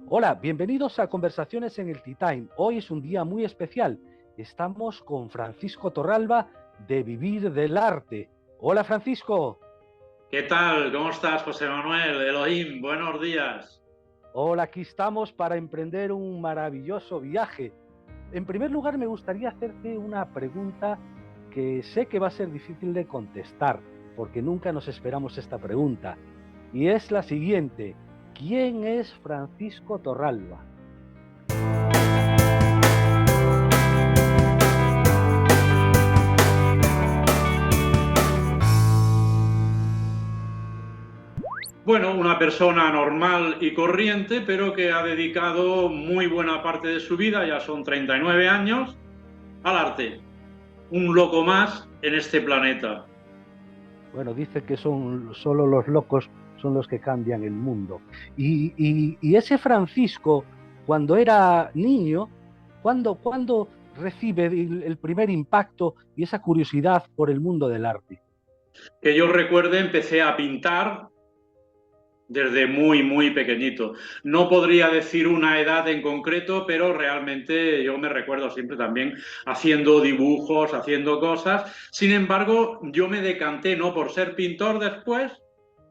Hola, bienvenidos a Conversaciones en el Tea Time. Hoy es un día muy especial. Estamos con Francisco Torralba de Vivir del Arte. Hola, Francisco. ¿Qué tal? ¿Cómo estás, José Manuel? Elohim, buenos días. Hola, aquí estamos para emprender un maravilloso viaje. En primer lugar, me gustaría hacerte una pregunta que sé que va a ser difícil de contestar, porque nunca nos esperamos esta pregunta. Y es la siguiente: ¿quién es Francisco Torralba? Bueno, una persona normal y corriente, pero que ha dedicado muy buena parte de su vida, ya son 39 años, al arte. Un loco más en este planeta. Bueno, dice que son solo los locos son los que cambian el mundo. Y ese Francisco, cuando era niño, ¿cuándo recibe el primer impacto y esa curiosidad por el mundo del arte? Que yo recuerde, empecé a pintar desde muy pequeñito. No podría decir una edad en concreto, pero realmente yo me recuerdo siempre también haciendo dibujos, haciendo cosas. Sin embargo, yo me decanté no por ser pintor después,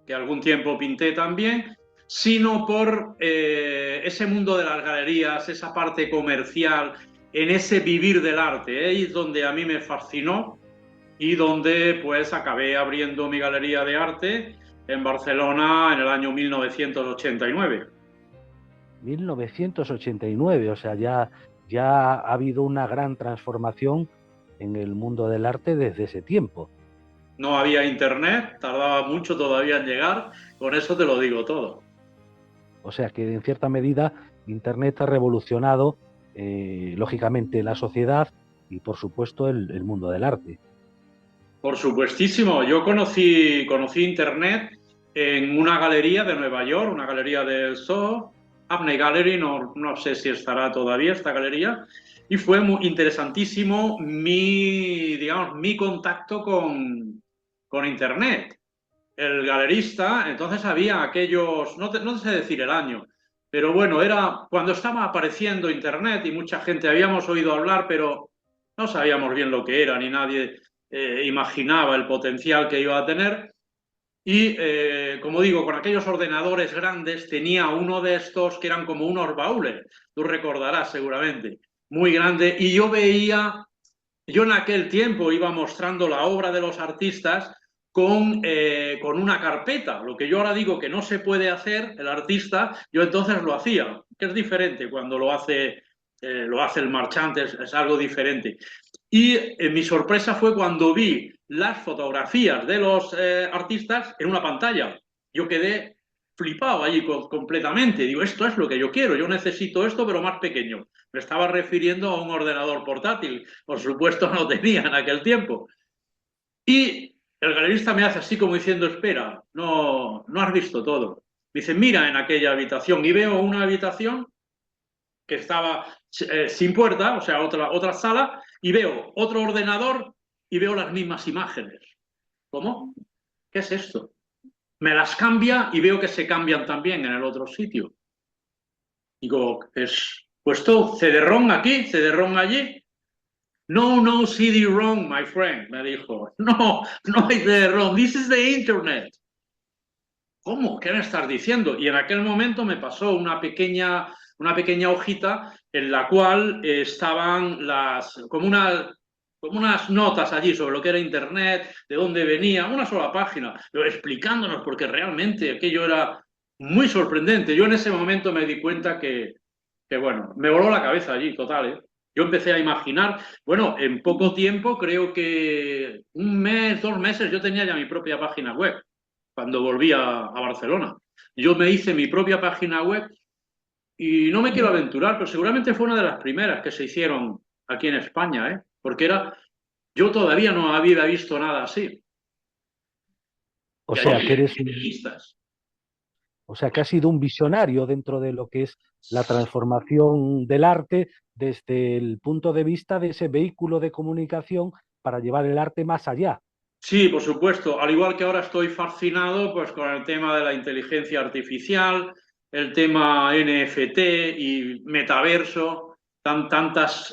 que algún tiempo pinté también, sino por ese mundo de las galerías, esa parte comercial, en ese vivir del arte, es donde a mí me fascinó y donde pues acabé abriendo mi galería de arte en Barcelona en el año 1989. 1989, o sea, ya ha habido una gran transformación en el mundo del arte desde ese tiempo. No había internet, tardaba mucho todavía en llegar, con eso te lo digo todo. O sea que en cierta medida Internet ha revolucionado, lógicamente, la sociedad y, por supuesto, el mundo del arte. Por supuestísimo, yo conocí internet en una galería de Nueva York, una galería del Soho, Abney Gallery, no sé si estará todavía esta galería, y fue muy interesantísimo digamos, mi contacto con internet. El galerista, entonces había aquellos, no sé decir el año, pero bueno, era cuando estaba apareciendo internet y mucha gente habíamos oído hablar, pero no sabíamos bien lo que era, ni nadie imaginaba el potencial que iba a tener. Y como digo, con aquellos ordenadores grandes tenía uno de estos que eran como unos baúles, tú recordarás seguramente, muy grande, y yo en aquel tiempo iba mostrando la obra de los artistas con una carpeta. Lo que yo ahora digo que no se puede hacer, el artista, yo entonces lo hacía, que es diferente cuando lo hace el marchante, es algo diferente. Y mi sorpresa fue cuando vi las fotografías de los artistas en una pantalla. Yo quedé flipado allí completamente. Digo, esto es lo que yo quiero, yo necesito esto, pero más pequeño. Me estaba refiriendo a un ordenador portátil. Por supuesto, no tenía en aquel tiempo. Y el galerista me hace así como diciendo, espera, no has visto todo. Me dice, mira en aquella habitación. Y veo una habitación que estaba sin puerta, o sea, otra sala, y veo otro ordenador y veo las mismas imágenes. ¿Cómo? ¿Qué es esto? Me las cambia y veo que se cambian también en el otro sitio. Digo, es puesto CD-ROM aquí, CD-ROM allí. No CD-ROM, my friend, me dijo. No hay CD-ROM, this is the internet. ¿Cómo? ¿Qué me estás diciendo? Y en aquel momento me pasó una pequeña hojita en la cual estaban como unas notas allí sobre lo que era Internet, de dónde venía, una sola página, pero explicándonos, porque realmente aquello era muy sorprendente. Yo en ese momento me di cuenta que bueno, me voló la cabeza allí, total, ¿eh? Yo empecé a imaginar, bueno, en poco tiempo, creo que un mes, 2 meses, yo tenía ya mi propia página web cuando volví a Barcelona. Yo me hice mi propia página web y no me quiero aventurar, pero seguramente fue una de las primeras que se hicieron aquí en España, ¿eh? Porque yo todavía no había visto nada así. O Y sea que allí eres listas. o sea que has sido un visionario dentro de lo que es la transformación del arte desde el punto de vista de ese vehículo de comunicación para llevar el arte más allá. Sí, por supuesto. Al igual que ahora estoy fascinado pues, con el tema de la inteligencia artificial, el tema NFT y metaverso, tantas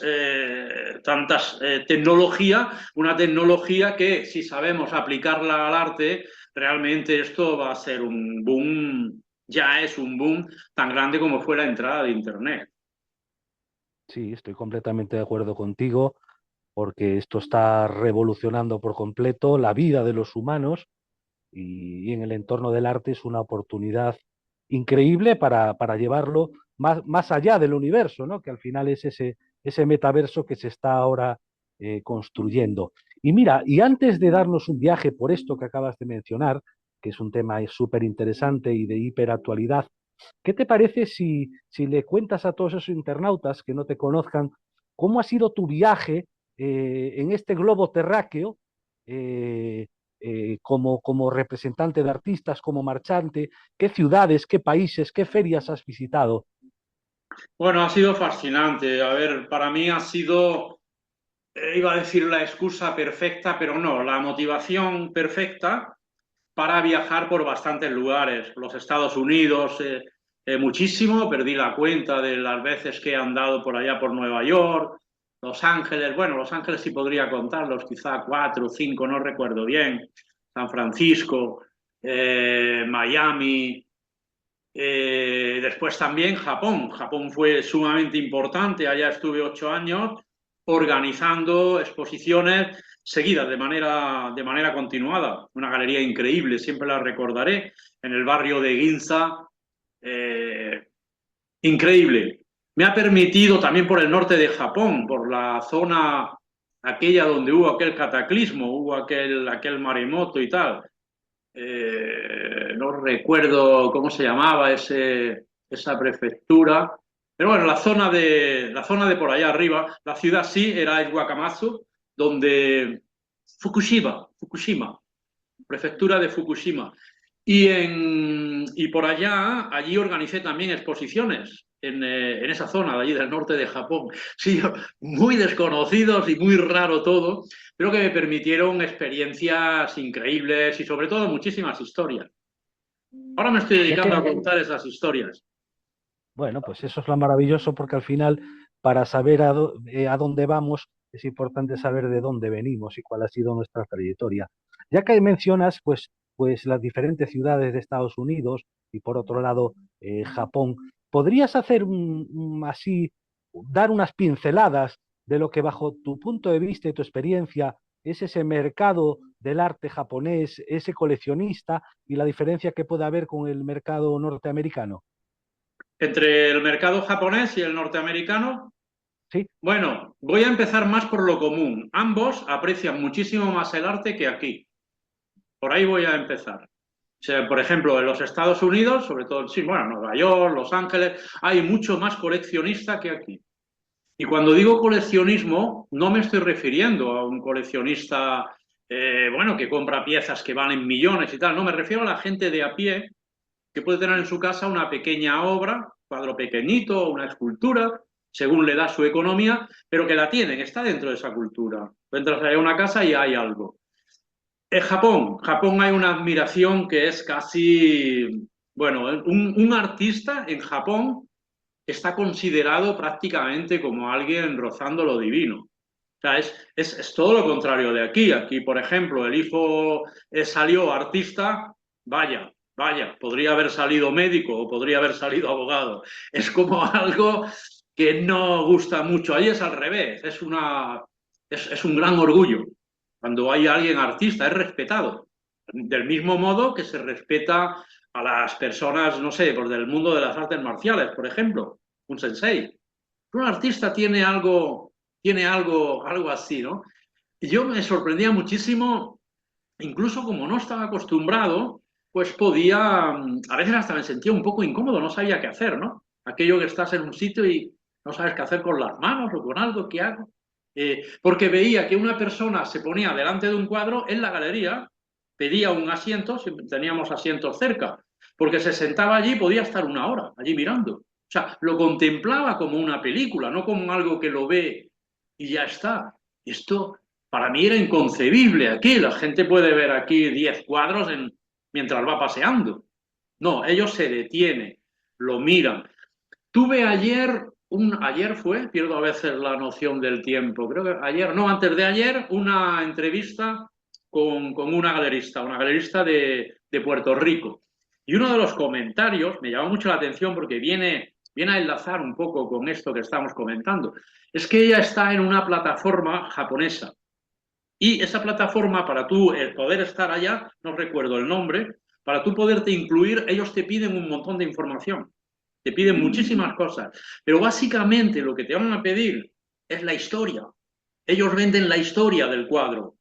tecnología, una tecnología que si sabemos aplicarla al arte, realmente esto va a ser un boom, ya es un boom tan grande como fue la entrada de Internet. Sí, estoy completamente de acuerdo contigo, porque esto está revolucionando por completo la vida de los humanos y en el entorno del arte es una oportunidad increíble para llevarlo más allá del universo, ¿no? Que al final es ese metaverso que se está ahora construyendo. Y mira, y antes de darnos un viaje por esto que acabas de mencionar, que es un tema súper interesante y de hiperactualidad, ¿qué te parece si le cuentas a todos esos internautas que no te conozcan cómo ha sido tu viaje en este globo terráqueo eh, como representante de artistas, como marchante? ¿Qué ciudades, qué países, qué ferias has visitado? Bueno, ha sido fascinante. A ver, para mí ha sido, iba a decir la excusa perfecta, pero no, la motivación perfecta para viajar por bastantes lugares. Los Estados Unidos, muchísimo, perdí la cuenta de las veces que he andado por allá por Nueva York, Los Ángeles, bueno, Los Ángeles sí podría contarlos, quizá 4 o 5, no recuerdo bien, San Francisco, Miami, después también Japón. Japón fue sumamente importante. Allá estuve 8 años organizando exposiciones seguidas de manera continuada. Una galería increíble, siempre la recordaré, en el barrio de Ginza. Eh, Increíble. Me ha permitido también por el norte de Japón, por la zona aquella donde hubo aquel cataclismo, hubo aquel maremoto y tal, no recuerdo cómo se llamaba esa prefectura, pero bueno, la zona de por allá arriba, la ciudad sí era el Wakamatsu, donde Fukushima, prefectura de Fukushima. Y por allí organicé también exposiciones en esa zona de allí del norte de Japón. Sí, muy desconocidos y muy raro todo, pero que me permitieron experiencias increíbles y sobre todo muchísimas historias. Ahora me estoy Ya dedicando a que, contar esas historias. bueno, pues eso es lo maravilloso porque al final, para saber a dónde vamos, es importante saber de dónde venimos y cuál ha sido nuestra trayectoria. Ya que mencionas, pues las diferentes ciudades de Estados Unidos y por otro lado Japón, ¿podrías hacer así, dar unas pinceladas de lo que bajo tu punto de vista y tu experiencia es ese mercado del arte japonés, ese coleccionista y la diferencia que puede haber con el mercado norteamericano? Entre el mercado japonés y el norteamericano, Sí. bueno, voy a empezar más por lo común. Ambos aprecian muchísimo más el arte que aquí. Por ahí voy a empezar. O sea, por ejemplo, en los Estados Unidos, sobre todo, sí, bueno, Nueva York, Los Ángeles, hay mucho más coleccionista que aquí. Y cuando digo coleccionismo, no me estoy refiriendo a un coleccionista, bueno, que compra piezas que valen millones y tal. No, me refiero a la gente de a pie que puede tener en su casa una pequeña obra, cuadro pequeñito, una escultura, según le da su economía, pero que la tienen, está dentro de esa cultura. Entras a una casa y hay algo. En Japón hay una admiración que es casi, bueno, un artista en Japón está considerado prácticamente como alguien rozando lo divino. O sea, es todo lo contrario de aquí. Aquí, por ejemplo, el hijo salió artista, vaya, podría haber salido médico o podría haber salido abogado. Es como algo que no gusta mucho. Ahí es al revés, es un gran orgullo. Cuando hay alguien artista, es respetado. Del mismo modo que se respeta a las personas, no sé, pues del mundo de las artes marciales, por ejemplo, un sensei. Un artista tiene algo así, ¿no? Y yo me sorprendía muchísimo, incluso como no estaba acostumbrado, pues a veces hasta me sentía un poco incómodo, no sabía qué hacer, ¿no? Aquello que estás en un sitio y no sabes qué hacer con las manos o con algo, ¿qué hago? Porque veía que una persona se ponía delante de un cuadro en la galería, pedía un asiento, si teníamos asientos cerca, porque se sentaba allí y podía estar una hora allí mirando. O sea, lo contemplaba como una película, no como algo que lo ve y ya está. Esto para mí era inconcebible aquí. La gente puede ver aquí 10 cuadros mientras va paseando. No, ellos se detienen, lo miran. Tuve ayer, ayer fue, pierdo a veces la noción del tiempo, creo que ayer, no, antes de ayer, una entrevista con una galerista de Puerto Rico. Y uno de los comentarios me llamó mucho la atención porque viene a enlazar un poco con esto que estamos comentando. Es que ella está en una plataforma japonesa. Y esa plataforma, para tú poder estar allá, no recuerdo el nombre, para tú poderte incluir, ellos te piden un montón de información. Te piden muchísimas cosas. Pero básicamente lo que te van a pedir es la historia. Ellos venden la historia del cuadro,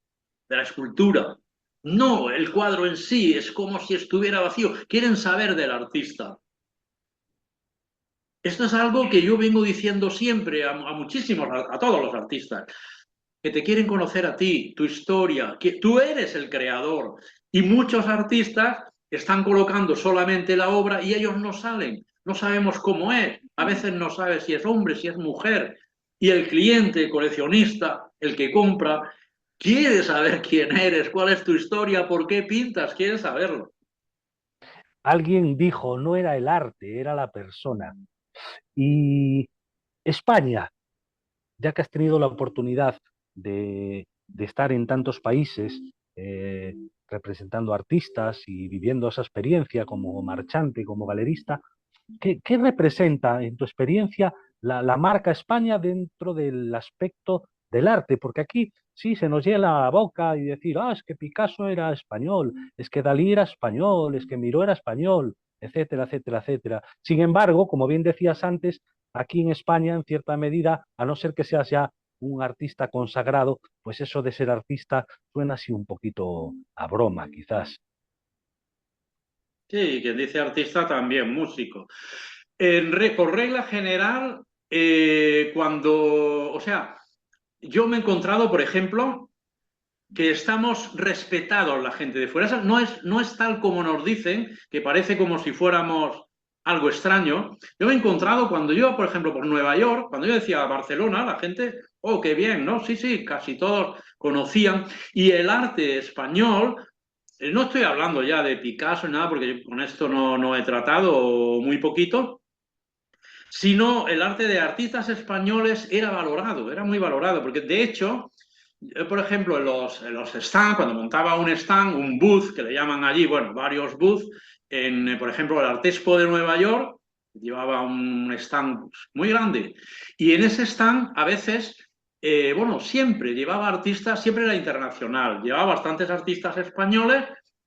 de la escultura. No el cuadro en sí, es como si estuviera vacío. Quieren saber del artista. Esto es algo que yo vengo diciendo siempre a muchísimos, a todos los artistas, que te quieren conocer a ti, tu historia, que tú eres el creador. Y muchos artistas están colocando solamente la obra y ellos no salen, no sabemos cómo es, a veces no sabes si es hombre, si es mujer. Y el cliente, el coleccionista, el que compra, quiere saber quién eres, cuál es tu historia, por qué pintas, quiere saberlo. Alguien dijo, no era el arte, era la persona. Y España, ya que has tenido la oportunidad de estar en tantos países representando artistas y viviendo esa experiencia como marchante, como galerista, ¿qué representa en tu experiencia la marca España dentro del aspecto del arte? Porque aquí sí se nos llena la boca y decir, es que Picasso era español, es que Dalí era español, es que Miró era español, etcétera, etcétera, etcétera. Sin embargo, como bien decías antes, aquí en España, en cierta medida, a no ser que seas ya un artista consagrado, pues eso de ser artista suena así un poquito a broma, quizás. Sí, quien dice artista también músico. Por regla general, o sea, yo me he encontrado, por ejemplo, que estamos respetados la gente de fuera. No es tal como nos dicen, que parece como si fuéramos algo extraño. Yo me he encontrado cuando yo, por ejemplo, por Nueva York, cuando yo decía Barcelona, la gente, oh, qué bien, ¿no? Sí, sí, casi todos conocían. Y el arte español, no estoy hablando ya de Picasso ni nada, porque yo con esto no he tratado muy poquito, sino el arte de artistas españoles era valorado, era muy valorado, porque de hecho, yo, por ejemplo, en los stands, cuando montaba un stand, un booth, que le llaman allí, bueno, varios booths, por ejemplo, el Art Expo de Nueva York, llevaba un stand muy grande, y en ese stand a veces, bueno, siempre llevaba artistas, siempre era internacional, llevaba bastantes artistas españoles,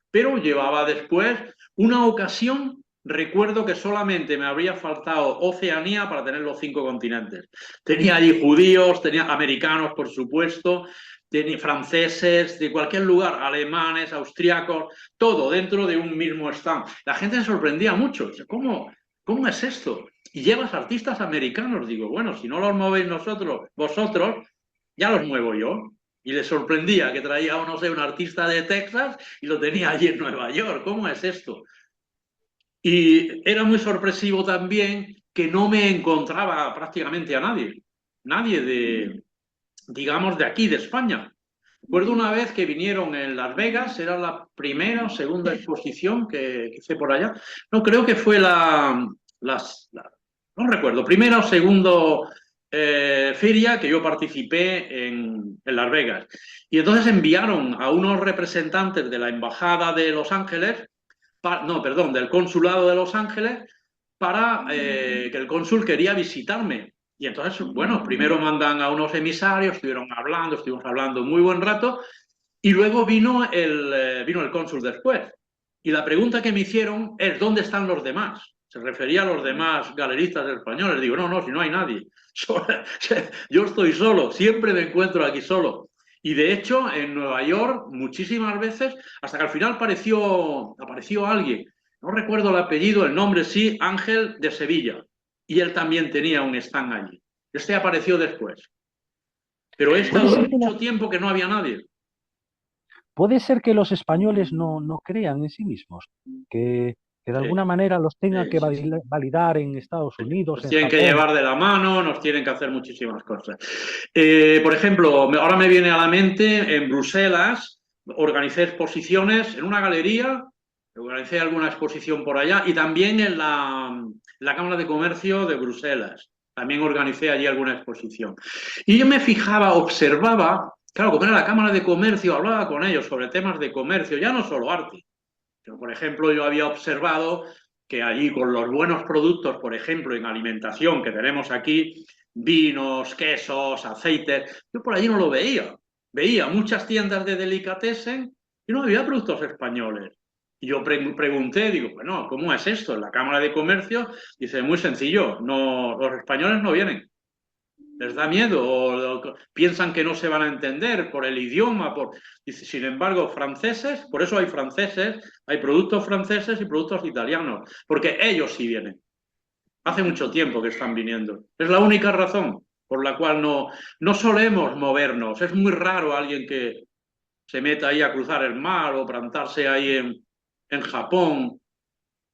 pero llevaba después una ocasión. Recuerdo que solamente me habría faltado Oceanía para tener los 5 continentes. Tenía allí judíos, tenía americanos, por supuesto, tenía franceses, de cualquier lugar, alemanes, austriacos, todo dentro de un mismo stand. La gente se sorprendía mucho. ¿Cómo es esto? Y llevas artistas americanos. Digo, bueno, si no los movéis vosotros, ya los muevo yo. Y les sorprendía que traía, no sé, un artista de Texas y lo tenía allí en Nueva York. ¿Cómo es esto? Y era muy sorpresivo también que no me encontraba prácticamente a nadie. Nadie digamos, de aquí, de España. Recuerdo una vez que vinieron en Las Vegas, era la primera o segunda exposición que hice por allá. No, creo que fue no recuerdo, primera o segundo feria que yo participé en Las Vegas. Y entonces enviaron a unos representantes de la Embajada de Los Ángeles, del Consulado de Los Ángeles, para que el cónsul quería visitarme. Y entonces, bueno, primero mandan a unos emisarios, estuvimos hablando muy buen rato, y luego vino el cónsul después. Y la pregunta que me hicieron es, ¿dónde están los demás? Se refería a los demás galeristas españoles. Digo, no, si no hay nadie. Yo estoy solo, siempre me encuentro aquí solo. Y de hecho, en Nueva York, muchísimas veces, hasta que al final apareció alguien. No recuerdo el apellido, el nombre sí, Ángel de Sevilla. Y él también tenía un stand allí. Este apareció después. Pero he estado mucho tiempo que no había nadie. Puede ser que los españoles no crean en sí mismos, que de alguna manera los tengan que Sí. validar en Estados Unidos, Nos en tienen que Japón. llevar de la mano, nos tienen que hacer muchísimas cosas. Por ejemplo, ahora me viene a la mente, en Bruselas, organicé exposiciones en una galería Organicé alguna exposición por allá y también en la Cámara de Comercio de Bruselas. También organicé allí alguna exposición. Y yo me fijaba, observaba, claro, como era la Cámara de Comercio, hablaba con ellos sobre temas de comercio, ya no solo arte. Pero, por ejemplo, yo había observado que allí con los buenos productos, por ejemplo, en alimentación que tenemos aquí, vinos, quesos, aceites, yo por allí no lo veía. Veía muchas tiendas de delicatessen y no había productos españoles. Y yo pregunté, digo, bueno, ¿cómo es esto? En la Cámara de Comercio dice, muy sencillo, no, los españoles no vienen. Les da miedo o piensan que no se van a entender por el idioma. Dice, sin embargo, franceses, por eso hay franceses, hay productos franceses y productos italianos, porque ellos sí vienen. Hace mucho tiempo que están viniendo. Es la única razón por la cual no solemos movernos. Es muy raro alguien que se meta ahí a cruzar el mar o plantarse ahí en Japón.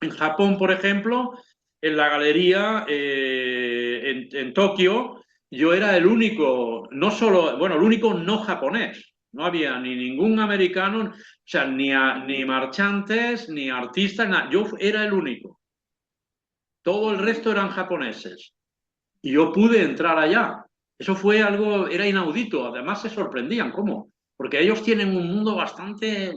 En Japón, por ejemplo, en la galería en Tokio, yo era el único, no solo, bueno, el único no japonés. No había ni ningún americano, o sea, ni marchantes, ni artistas, yo era el único. Todo el resto eran japoneses. Y yo pude entrar allá. Eso fue algo, era inaudito. Además se sorprendían, ¿cómo? Porque ellos tienen un mundo bastante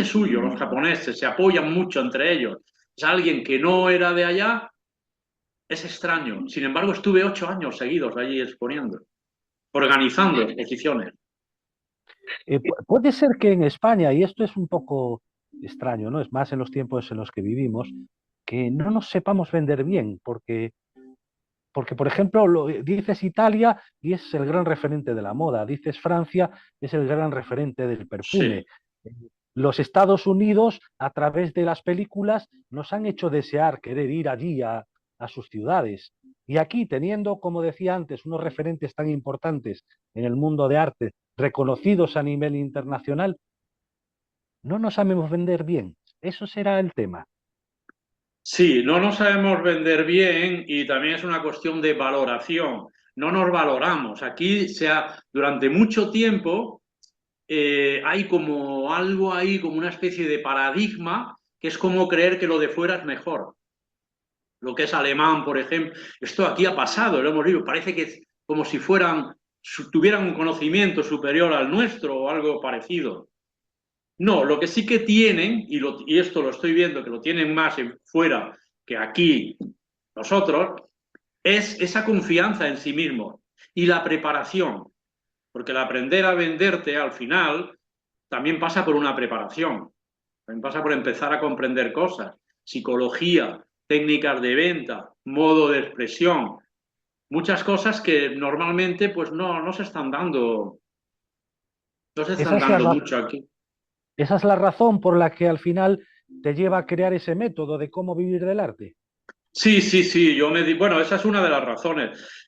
suyo, los japoneses, se apoyan mucho entre ellos. Es alguien que no era de allá, es extraño. Sin embargo, estuve 8 años seguidos allí exponiendo, organizando exposiciones. Puede ser que en España, y esto es un poco extraño, ¿no? Es más en los tiempos en los que vivimos, que no nos sepamos vender bien, porque por ejemplo, dices Italia y es el gran referente de la moda, dices Francia, es el gran referente del perfume. Sí. Los Estados Unidos, a través de las películas, nos han hecho desear querer ir allí a sus ciudades. Y aquí, teniendo, como decía antes, unos referentes tan importantes en el mundo de arte, reconocidos a nivel internacional, no nos sabemos vender bien. Eso será el tema. Sí, no nos sabemos vender bien y también es una cuestión de valoración. No nos valoramos. Aquí durante mucho tiempo hay como algo ahí, como una especie de paradigma, que es como creer que lo de fuera es mejor. Lo que es alemán, por ejemplo. Esto aquí ha pasado, lo hemos visto. Parece que es como si tuvieran un conocimiento superior al nuestro o algo parecido. No, lo que sí que tienen, y esto lo estoy viendo, que lo tienen más fuera que aquí nosotros, es esa confianza en sí mismo y la preparación. Porque el aprender a venderte al final también pasa por una preparación. También pasa por empezar a comprender cosas, psicología, técnicas de venta, modo de expresión, muchas cosas que normalmente pues no se están dando, no se Esa están es la, dando mucho aquí. esa es la razón por la que al final te lleva a crear ese método de cómo vivir del arte. Sí, sí, sí, bueno, esa es una de las razones.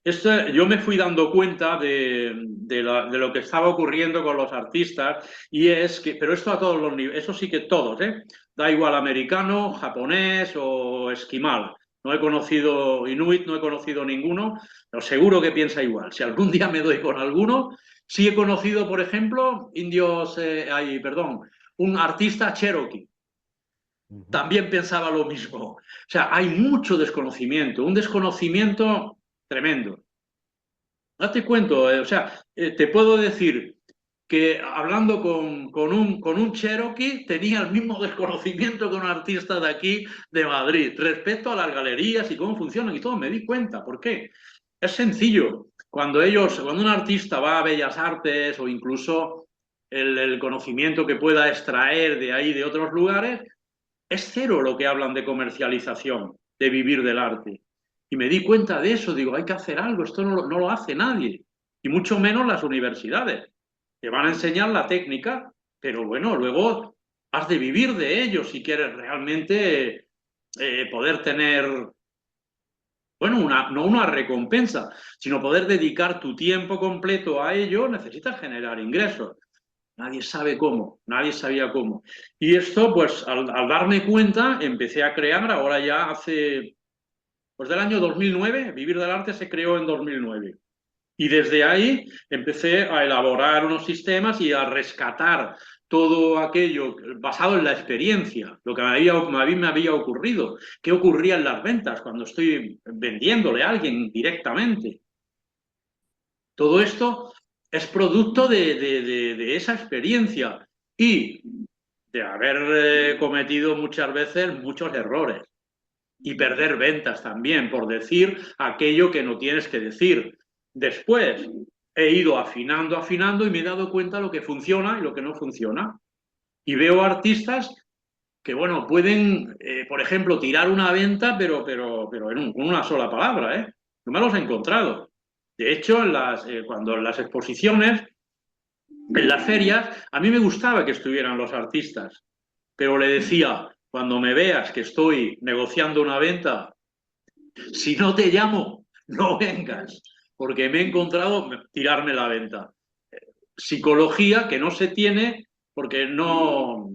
Yo me fui dando cuenta de lo que estaba ocurriendo con los artistas y es que, pero esto a todos los niveles, eso sí que todos, ¿eh? Da igual americano, japonés o esquimal. No he conocido inuit, no he conocido ninguno, pero seguro que piensa igual. Si algún día me doy con alguno, sí he conocido, por ejemplo, un artista cherokee Ujú. también pensaba lo mismo. O sea, hay mucho desconocimiento, un desconocimiento tremendo. Date cuento, te puedo decir que hablando con un Cherokee tenía el mismo desconocimiento que un artista de aquí, de Madrid, respecto a las galerías y cómo funcionan y todo. Me di cuenta. ¿Por qué? Es sencillo. Cuando un artista va a Bellas Artes o incluso el conocimiento que pueda extraer de ahí, de otros lugares, es cero lo que hablan de comercialización, de vivir del arte. Y me di cuenta de eso, digo, hay que hacer algo, esto no lo hace nadie, y mucho menos las universidades. Te van a enseñar la técnica, pero bueno, luego has de vivir de ello si quieres realmente poder tener, bueno, no una recompensa, sino poder dedicar tu tiempo completo a ello, necesitas generar ingresos. Nadie sabe cómo, nadie sabía cómo. Y esto, pues al darme cuenta, empecé a crear, ahora ya pues del año 2009, Vivir del Arte se creó en 2009. Y desde ahí empecé a elaborar unos sistemas y a rescatar todo aquello basado en la experiencia, lo que a mí me había ocurrido, qué ocurría en las ventas cuando estoy vendiéndole a alguien directamente. Todo esto es producto de esa experiencia y de haber cometido muchas veces muchos errores y perder ventas también por decir aquello que no tienes que decir. Después he ido afinando, afinando y me he dado cuenta de lo que funciona y lo que no funciona. Y veo artistas que, bueno, pueden, por ejemplo, tirar una venta, pero con una sola palabra, ¿eh? No me los he encontrado. De hecho, cuando en las exposiciones, en las ferias, a mí me gustaba que estuvieran los artistas, pero le decía, cuando me veas que estoy negociando una venta, si no te llamo, no vengas, porque me he encontrado tirarme la venta. Psicología que no se tiene porque no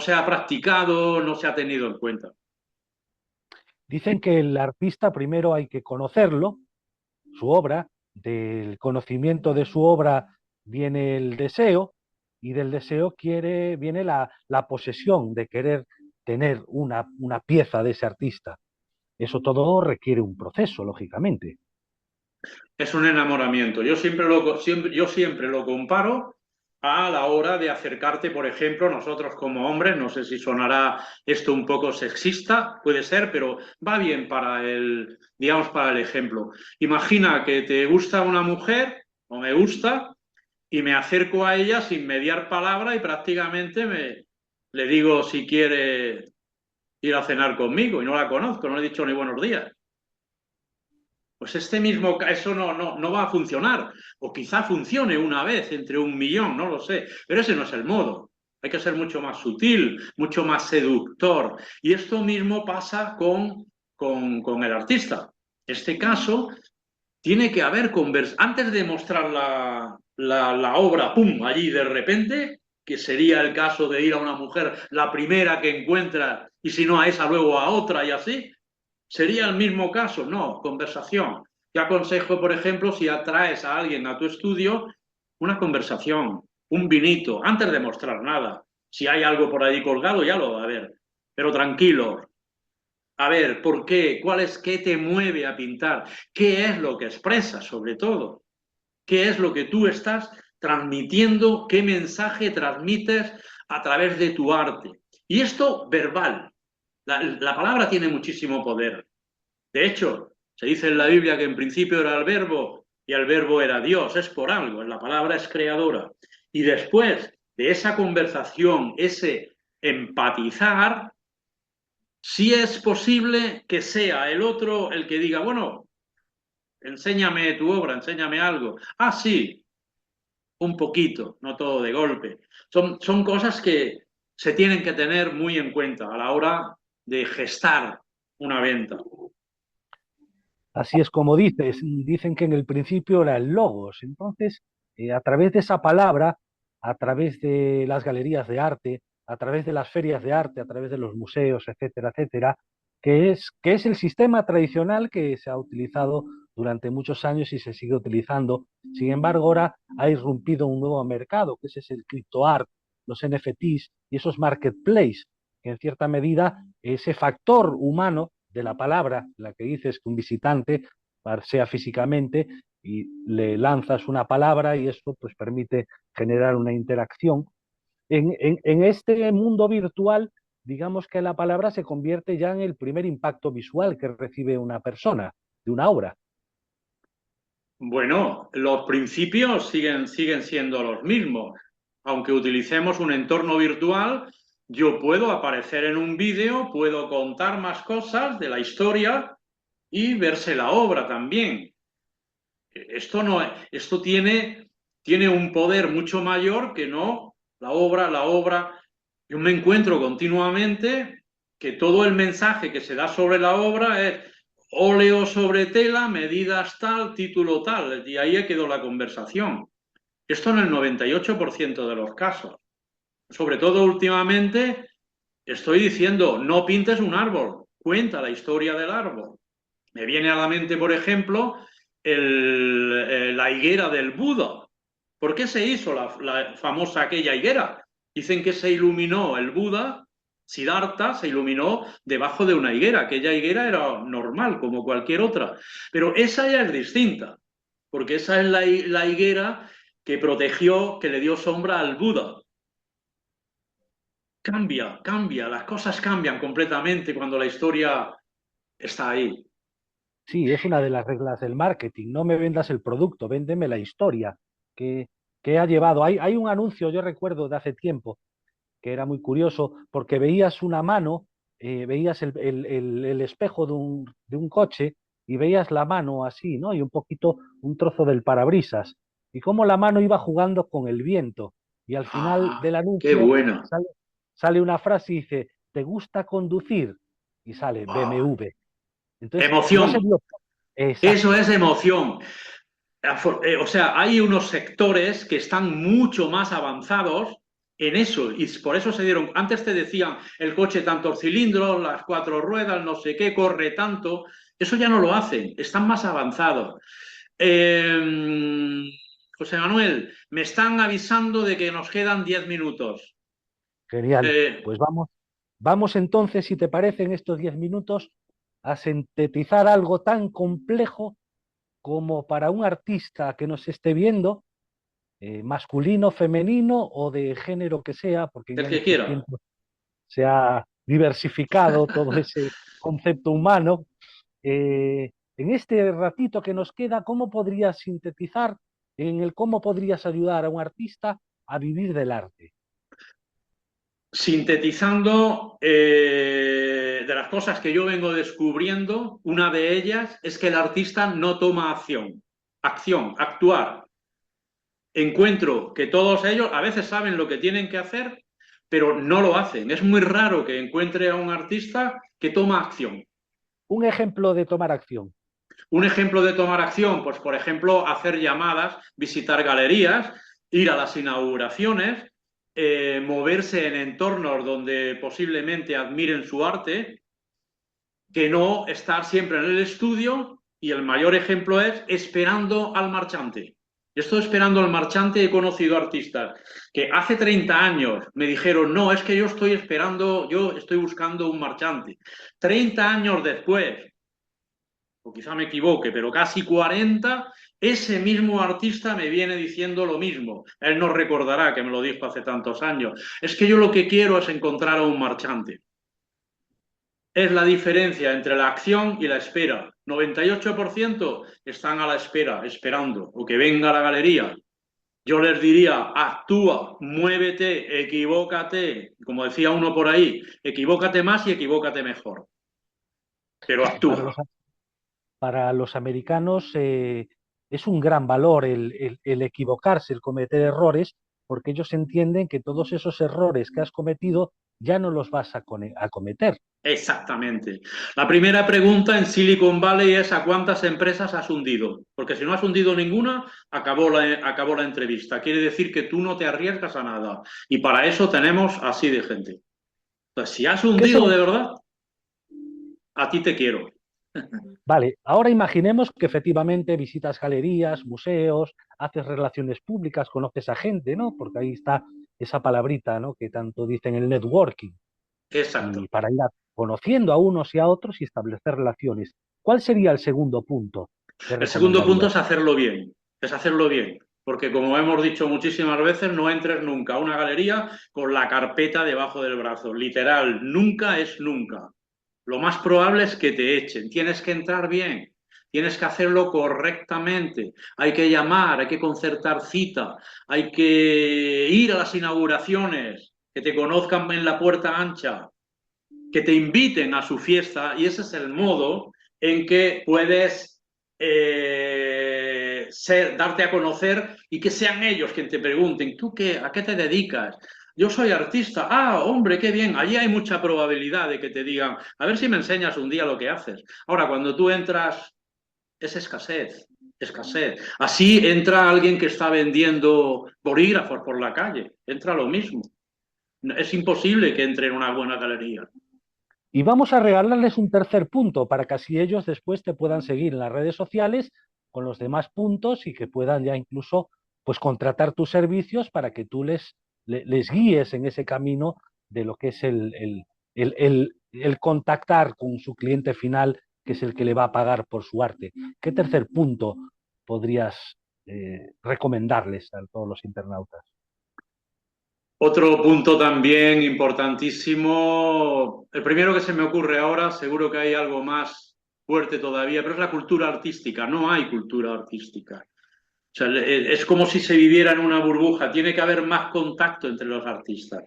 se ha practicado, no se ha tenido en cuenta. Dicen que el artista primero hay que conocerlo, su obra, del conocimiento de su obra viene el deseo y del deseo viene la posesión de querer tener una pieza de ese artista. Eso todo requiere un proceso, lógicamente. Es un enamoramiento. Yo siempre lo comparo a la hora de acercarte, por ejemplo, nosotros como hombres, no sé si sonará esto un poco sexista, puede ser, pero va bien digamos, para el ejemplo. Imagina que te gusta una mujer, o me gusta, y me acerco a ella sin mediar palabra y prácticamente le digo si quiere ir a cenar conmigo y no la conozco, no le he dicho ni buenos días. Pues eso no va a funcionar. O quizá funcione una vez entre 1.000.000, no lo sé. Pero ese no es el modo. Hay que ser mucho más sutil, mucho más seductor. Y esto mismo pasa con el artista. En este caso, tiene que haber conversación. Antes de mostrar la obra, ¡pum!, allí de repente, que sería el caso de ir a una mujer, la primera que encuentra, y si no a esa, luego a otra y así, ¿sería el mismo caso? No, conversación. Te aconsejo, por ejemplo, si atraes a alguien a tu estudio, una conversación, un vinito, antes de mostrar nada. Si hay algo por ahí colgado, ya lo va a ver. Pero tranquilo. A ver, ¿por qué? ¿Qué te mueve a pintar? ¿Qué es lo que expresas, sobre todo? ¿Qué es lo que tú estás transmitiendo? ¿Qué mensaje transmites a través de tu arte? Y esto verbal. La palabra tiene muchísimo poder. De hecho, se dice en la Biblia que en principio era el verbo y el verbo era Dios. Es por algo, la palabra es creadora. Y después de esa conversación, ese empatizar, sí es posible que sea el otro el que diga, bueno, enséñame tu obra, enséñame algo. Ah, sí, un poquito, no todo de golpe. Son cosas que se tienen que tener muy en cuenta a la hora de gestar una venta. Así es como dices, dicen que en el principio era el logos. Entonces, a través de esa palabra, a través de las galerías de arte, a través de las ferias de arte, a través de los museos, etcétera, etcétera, que es el sistema tradicional que se ha utilizado durante muchos años y se sigue utilizando. Sin embargo, ahora ha irrumpido un nuevo mercado, que es el criptoart, los NFTs y esos marketplaces, que en cierta medida ese factor humano de la palabra, la que dices que un visitante, sea físicamente, y le lanzas una palabra y eso pues permite generar una interacción. En este mundo virtual, digamos que la palabra se convierte ya en el primer impacto visual que recibe una persona de una obra. Bueno, los principios siguen siendo los mismos. Aunque utilicemos un entorno virtual, yo puedo aparecer en un vídeo, puedo contar más cosas de la historia y verse la obra también. Esto tiene un poder mucho mayor que no la obra. Yo me encuentro continuamente que todo el mensaje que se da sobre la obra es óleo sobre tela, medidas tal, título tal, y ahí quedó la conversación. Esto en el 98% de los casos. Sobre todo últimamente estoy diciendo, no pintes un árbol, cuenta la historia del árbol. Me viene a la mente, por ejemplo, la higuera del Buda. ¿Por qué se hizo la famosa aquella higuera? Dicen que se iluminó el Buda, Siddhartha, se iluminó debajo de una higuera. Aquella higuera era normal, como cualquier otra. Pero esa ya es distinta, porque esa es la higuera que protegió, que le dio sombra al Buda. Cambia, las cosas cambian completamente cuando la historia está ahí. Sí, es una de las reglas del marketing. No me vendas el producto, véndeme la historia que, que ha llevado. Hay un anuncio, yo recuerdo de hace tiempo, que era muy curioso, porque veías una mano, veías el espejo de un coche y veías la mano así, ¿no? Y un poquito, un trozo del parabrisas. Y cómo la mano iba jugando con el viento. Y al final Ah, del qué anuncio buena. sale una frase y dice, ¿te gusta conducir? Y sale Ah, BMW. Entonces, no se emoción. dio. Eso Exacto. es emoción. O sea, hay unos sectores que están mucho más avanzados en eso y por eso se dieron, antes te decían el coche tantos cilindros, las cuatro ruedas, no sé qué, corre tanto, eso ya no lo hacen, están más avanzados. José Manuel, me están avisando de que nos quedan 10 minutos. Genial. Eh, Pues vamos entonces, si te parece, en estos 10 minutos a sintetizar algo tan complejo como para un artista que nos esté viendo, masculino, femenino o de género que sea, porque el ya en que estos quiera. tiempos se ha diversificado todo ese concepto humano. En este ratito que nos queda, ¿cómo podrías sintetizar en el cómo podrías ayudar a un artista a vivir del arte? Sintetizando, de las cosas que yo vengo descubriendo, una de ellas es que el artista no toma acción, actuar. Encuentro que todos ellos a veces saben lo que tienen que hacer, pero no lo hacen. Es muy raro que encuentre a un artista que toma acción. Un ejemplo de tomar acción. Un ejemplo de tomar acción, pues por ejemplo, hacer llamadas, visitar galerías, ir a las inauguraciones, moverse en entornos donde posiblemente admiren su arte, que no estar siempre en el estudio, y el mayor ejemplo es esperando al marchante. Yo estoy esperando al marchante, he conocido artistas que hace 30 años me dijeron, no, es que yo estoy esperando, yo estoy buscando un marchante. 30 años después, o quizá me equivoque, pero casi 40, ese mismo artista me viene diciendo lo mismo. Él no recordará que me lo dijo hace tantos años. Es que yo lo que quiero es encontrar a un marchante. Es la diferencia entre la acción y la espera. 98% están a la espera, esperando, o que venga a la galería. Yo les diría, actúa, muévete, equivócate, como decía uno por ahí, equivócate más y equivócate mejor, pero Sí, actúa. para los americanos es un gran valor el equivocarse, el cometer errores, porque ellos entienden que todos esos errores que has cometido ya no los vas a cometer. Exactamente. La primera pregunta en Silicon Valley es ¿a cuántas empresas has hundido? Porque si no has hundido ninguna, acabó la entrevista. Quiere decir que tú no te arriesgas a nada. Y para eso tenemos así de gente. Entonces, si has ¿Qué hundido son? de verdad, a ti te quiero. Vale, ahora imaginemos que efectivamente visitas galerías, museos, haces relaciones públicas, conoces a gente, ¿no? Porque ahí está esa palabrita, ¿no? Que tanto dicen el networking. Y Exacto. para ir conociendo a unos y a otros y establecer relaciones. ¿Cuál sería el segundo punto que El segundo punto recomendarías? es hacerlo bien. Es hacerlo bien. Porque como hemos dicho muchísimas veces, no entres nunca a una galería con la carpeta debajo del brazo. Literal, nunca es nunca. Lo más probable es que te echen. Tienes que entrar bien, tienes que hacerlo correctamente. Hay que llamar, hay que concertar cita, hay que ir a las inauguraciones, que te conozcan en la puerta ancha, que te inviten a su fiesta y ese es el modo en que puedes darte a conocer y que sean ellos quien te pregunten, ¿tú qué, a qué te dedicas? Yo soy artista. Ah, hombre, qué bien. Allí hay mucha probabilidad de que te digan, a ver si me enseñas un día lo que haces. Ahora, cuando tú entras, es escasez, escasez. Así entra alguien que está vendiendo bolígrafos por la calle. Entra lo mismo. Es imposible que entre en una buena galería. Y vamos a regalarles un tercer punto para que así ellos después te puedan seguir en las redes sociales con los demás puntos y que puedan ya incluso pues contratar tus servicios para que tú les les guíes en ese camino de lo que es el contactar con su cliente final, que es el que le va a pagar por su arte. ¿Qué tercer punto podrías recomendarles a todos los internautas? Otro punto también importantísimo, el primero que se me ocurre ahora, seguro que hay algo más fuerte todavía, pero es la cultura artística. No hay cultura artística. O sea, es como si se viviera en una burbuja. Tiene que haber más contacto entre los artistas.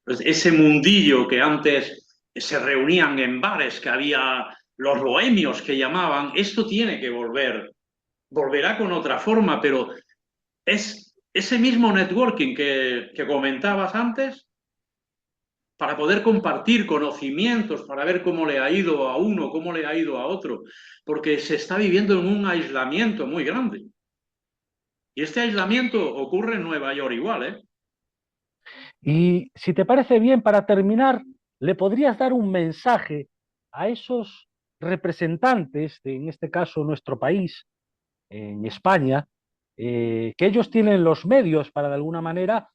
Pues ese mundillo que antes se reunían en bares, que había los bohemios que llamaban, esto tiene que volver. Volverá con otra forma, pero es ese mismo networking que comentabas antes, para poder compartir conocimientos, para ver cómo le ha ido a uno, cómo le ha ido a otro, porque se está viviendo en un aislamiento muy grande. Y este aislamiento ocurre en Nueva York igual, ¿eh? Y si te parece bien, para terminar, ¿le podrías dar un mensaje a esos representantes de, en este caso, nuestro país, en España, que ellos tienen los medios para de alguna manera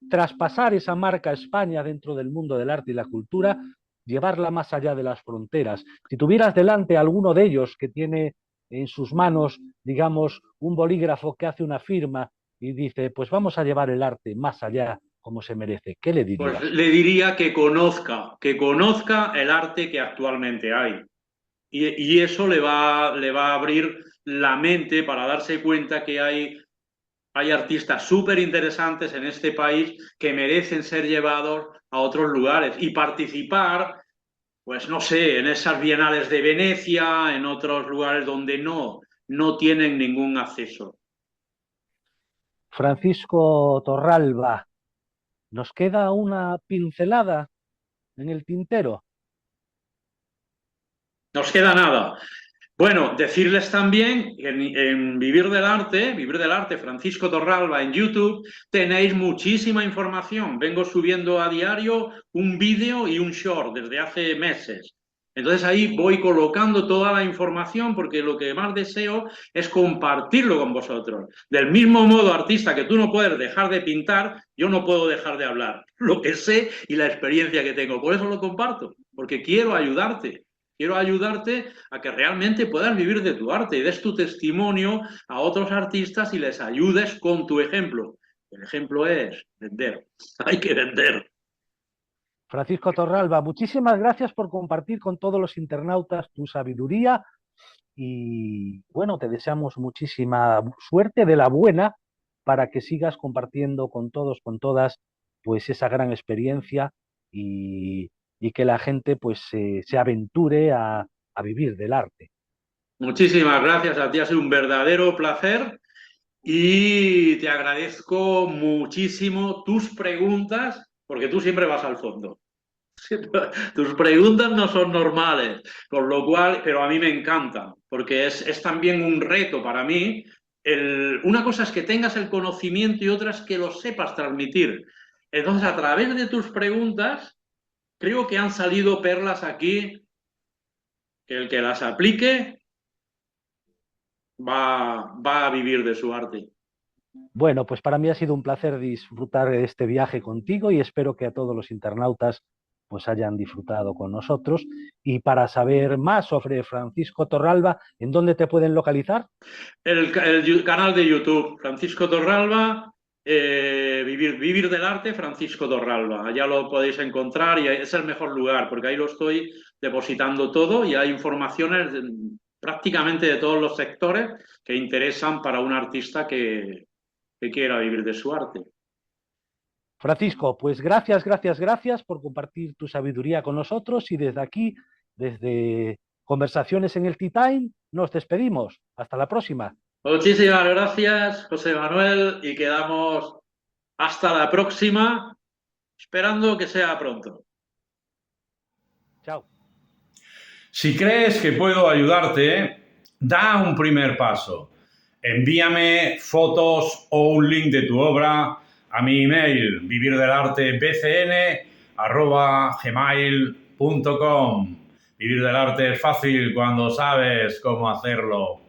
traspasar esa marca España dentro del mundo del arte y la cultura, llevarla más allá de las fronteras? Si tuvieras delante a alguno de ellos que tiene en sus manos, digamos, un bolígrafo que hace una firma y dice, pues vamos a llevar el arte más allá como se merece, ¿qué le Pues dirías? le diría que conozca el arte que actualmente hay. Y eso le va a abrir la mente para darse cuenta que hay artistas súper interesantes en este país que merecen ser llevados a otros lugares y participar, pues no sé, en esas bienales de Venecia, en otros lugares donde no tienen ningún acceso. Francisco Torralba, ¿nos queda una pincelada en el tintero? Nos queda nada. Bueno, decirles también en Vivir del Arte, Francisco Torralba en YouTube, tenéis muchísima información. Vengo subiendo a diario un vídeo y un short desde hace meses. Entonces ahí voy colocando toda la información porque lo que más deseo es compartirlo con vosotros. Del mismo modo, artista, que tú no puedes dejar de pintar, yo no puedo dejar de hablar. Lo que sé y la experiencia que tengo. Por eso lo comparto, porque quiero ayudarte. Quiero ayudarte a que realmente puedas vivir de tu arte y des tu testimonio a otros artistas y les ayudes con tu ejemplo. El ejemplo es vender. Hay que vender. Francisco Torralba, muchísimas gracias por compartir con todos los internautas tu sabiduría y bueno, te deseamos muchísima suerte de la buena para que sigas compartiendo con todos, con todas, pues esa gran experiencia y que la gente pues se aventure a vivir del arte. Muchísimas gracias a ti, ha sido un verdadero placer y te agradezco muchísimo tus preguntas porque tú siempre vas al fondo. Tus preguntas no son normales, con lo cual, pero a mí me encanta, porque es también un reto para mí. Una cosa es que tengas el conocimiento y otra es que lo sepas transmitir. Entonces, a través de tus preguntas, creo que han salido perlas aquí, que el que las aplique va a vivir de su arte. Bueno, pues para mí ha sido un placer disfrutar de este viaje contigo y espero que a todos los internautas pues hayan disfrutado con nosotros. Y para saber más sobre Francisco Torralba, ¿en dónde te pueden localizar? El canal de YouTube, Francisco Torralba, Vivir del Arte, Francisco Torralba. Allá lo podéis encontrar y es el mejor lugar porque ahí lo estoy depositando todo y hay informaciones prácticamente de todos los sectores que interesan para un artista que quiera vivir de su arte. Francisco, pues gracias, gracias, gracias por compartir tu sabiduría con nosotros y desde aquí, desde Conversaciones en el Tea Time, nos despedimos. Hasta la próxima. Muchísimas gracias, José Manuel, y quedamos hasta la próxima, esperando que sea pronto. Chao. Si crees que puedo ayudarte, da un primer paso. Envíame fotos o un link de tu obra a mi email vivirdelartebcn@gmail.com. Vivir del arte es fácil cuando sabes cómo hacerlo.